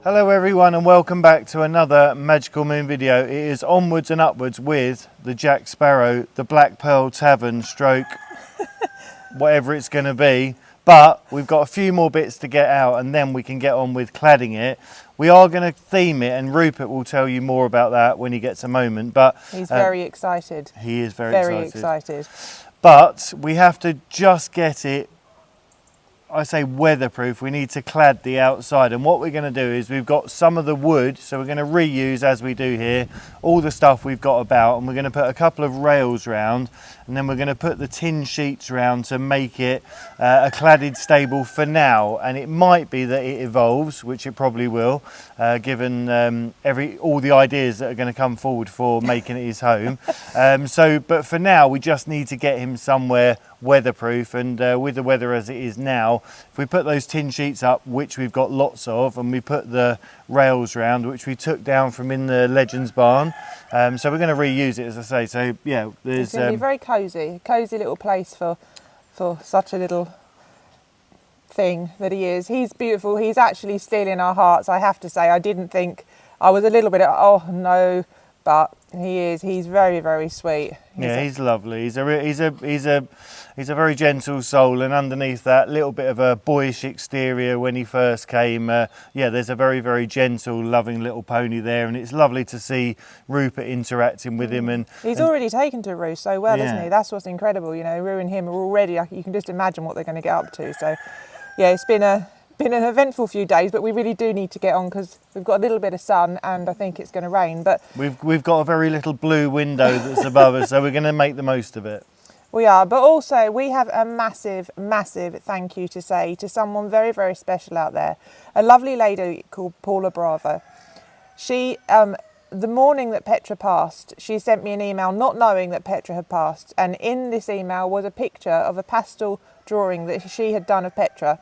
Hello everyone and welcome back to another Magical Moon video. It is onwards and upwards with the Jack Sparrow, the Black Pearl Tavern stroke, whatever it's going to be. But we've got a few more bits to get out and then we can get on with cladding it. We are going to theme it and Rupert will tell you more about that when he gets a moment. But he's very excited. He is very excited. But we have to just get it, I say weatherproof. We need to clad the outside, and what we're going to do is we've got some of the wood, so we're going to reuse, as we do here, all the stuff we've got about, and we're going to put a couple of rails round, and then we're going to put the tin sheets round to make it a cladded stable for now. And it might be that it evolves, which it probably will, given all the ideas that are going to come forward for making it his home. But for now we just need to get him somewhere weatherproof, and with the weather as it is now, if we put those tin sheets up, which we've got lots of, and we put the rails round, which we took down from in the Legends barn, so we're going to reuse it, as I say. So yeah, it's going to be very cozy little place for such a little thing that he is. He's beautiful. He's actually still in our hearts, I have to say. I didn't think, I was a little bit oh no, but he's very, very sweet. He's lovely. He's a very gentle soul, and underneath that little bit of a boyish exterior when he first came, there's a very, very gentle, loving little pony there, and it's lovely to see Rupert interacting with him. And he's already taken to Roo so well, isn't he? That's what's incredible. You know, Roo and him are already, you can just imagine what they're going to get up to. So yeah, it's been an eventful few days, but we really do need to get on because we've got a little bit of sun and I think it's going to rain. But we've got a very little blue window that's above us, so we're going to make the most of it. We are, but also we have a massive, massive thank you to say to someone very, very special out there. A lovely lady called Paula Bravo. She, the morning that Petra passed, she sent me an email not knowing that Petra had passed. And in this email was a picture of a pastel drawing that she had done of Petra.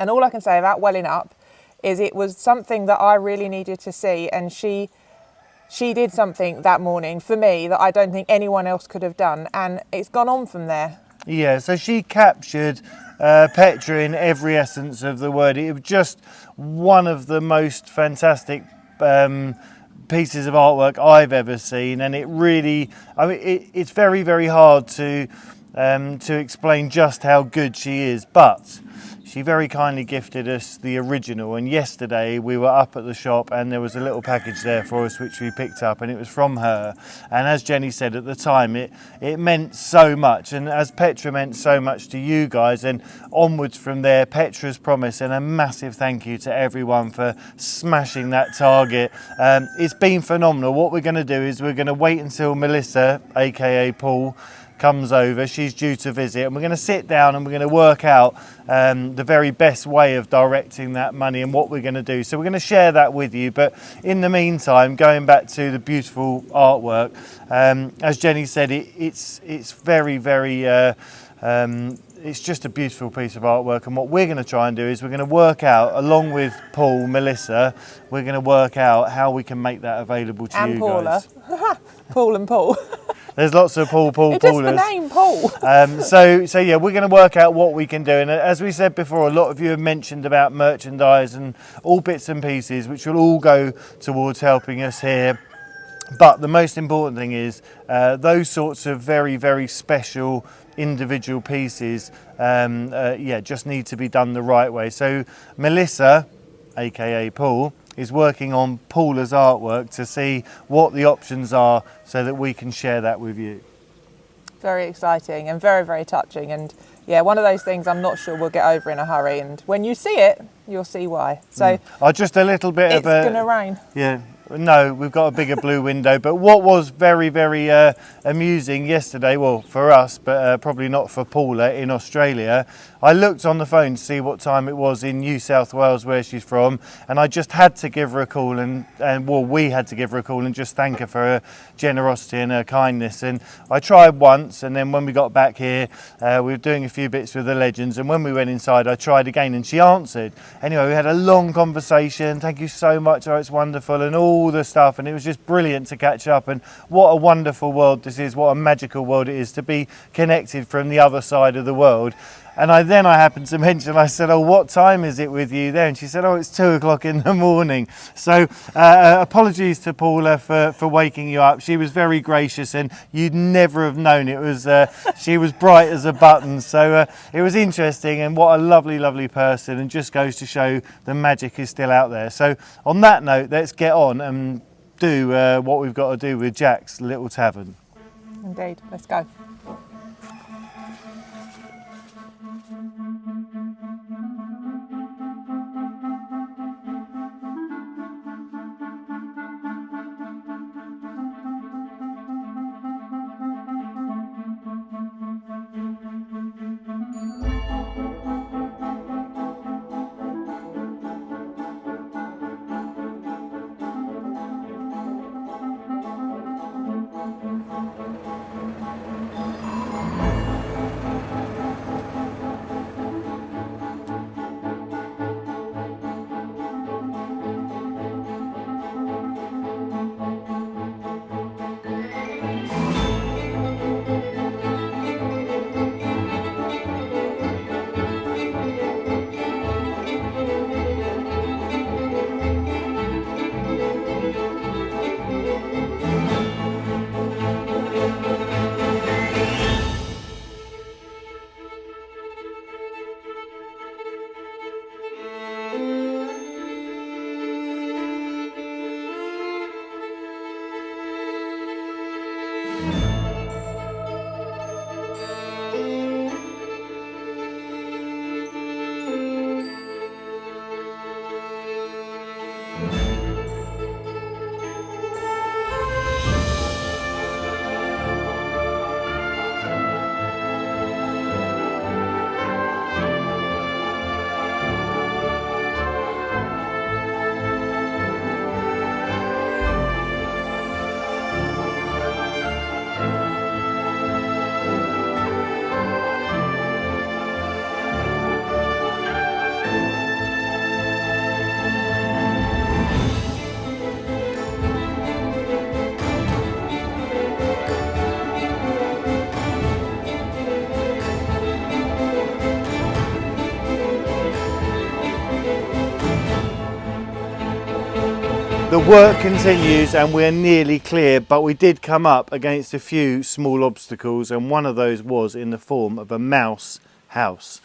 And all I can say about welling up is it was something that I really needed to see, and she did something that morning for me that I don't think anyone else could have done, and it's gone on from there. Yeah, so she captured Petra in every essence of the word. It was just one of the most fantastic pieces of artwork I've ever seen, and it really, it's very, very hard to explain just how good she is, but she very kindly gifted us the original, and yesterday we were up at the shop and there was a little package there for us which we picked up, and it was from her. And as Jenny said at the time, it meant so much, and as Petra meant so much to you guys, and onwards from there, Petras Promise, and a massive thank you to everyone for smashing that target. It's been phenomenal. What we're going to do is we're going to wait until Melissa, aka Paul, comes over. She's due to visit, and we're going to sit down and we're going to work out the very best way of directing that money and what we're going to do. So we're going to share that with you, but in the meantime, going back to the beautiful artwork, as Jenny said, it's very, very it's just a beautiful piece of artwork, and what we're going to try and do is we're going to work out, along with Paul, Melissa, we're going to work out how we can make that available to you guys. And Paula. Paul and Paul. There's lots of Paulas. Just the name Paul. So yeah, we're going to work out what we can do. And as we said before, a lot of you have mentioned about merchandise and all bits and pieces, which will all go towards helping us here. But the most important thing is those sorts of very, very special individual pieces, just need to be done the right way. So Melissa, aka Paul, is working on Paula's artwork to see what the options are so that we can share that with you. Very exciting and very, very touching, and yeah, one of those things I'm not sure we'll get over in a hurry, and when you see it, you'll see why. So just a little bit it's going to rain. Yeah. No, we've got a bigger blue window, but what was very, very amusing yesterday, well, for us, but probably not for Paula in Australia, I looked on the phone to see what time it was in New South Wales, where she's from, and I just had to give her a call, and we had to give her a call and just thank her for her generosity and her kindness. And I tried once, and then when we got back here, we were doing a few bits with the Legends, and when we went inside, I tried again, and she answered. Anyway, we had a long conversation. Thank you so much. Oh, it's wonderful, and all the stuff, and it was just brilliant to catch up. And what a wonderful world this is, what a magical world it is to be connected from the other side of the world. And then I happened to mention, I said, oh, what time is it with you there? And she said, oh, it's 2 o'clock in the morning. So apologies to Paula for waking you up. She was very gracious, and you'd never have known it was, she was bright as a button. So it was interesting, and what a lovely, lovely person, and just goes to show the magic is still out there. So on that note, let's get on and do what we've got to do with Jack's little tavern. Indeed, let's go. The work continues and we're nearly clear, but we did come up against a few small obstacles, and one of those was in the form of a mouse house.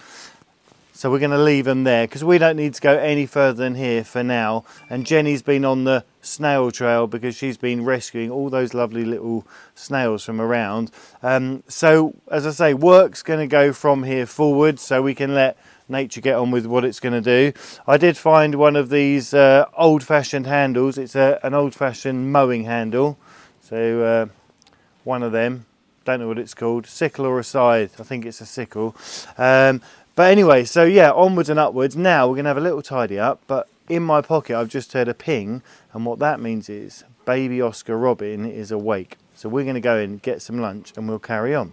So we're going to leave them there because we don't need to go any further than here for now. And Jenny's been on the snail trail because she's been rescuing all those lovely little snails from around. So as I say, work's going to go from here forward so we can let nature get on with what it's going to do. I did find one of these old-fashioned handles. It's an old-fashioned mowing handle. So one of them, don't know what it's called, sickle or a scythe. I think it's a sickle. But anyway, so yeah, onwards and upwards. Now we're going to have a little tidy up, but in my pocket I've just heard a ping, and what that means is baby Oscar Robin is awake. So we're going to go in, get some lunch, and we'll carry on.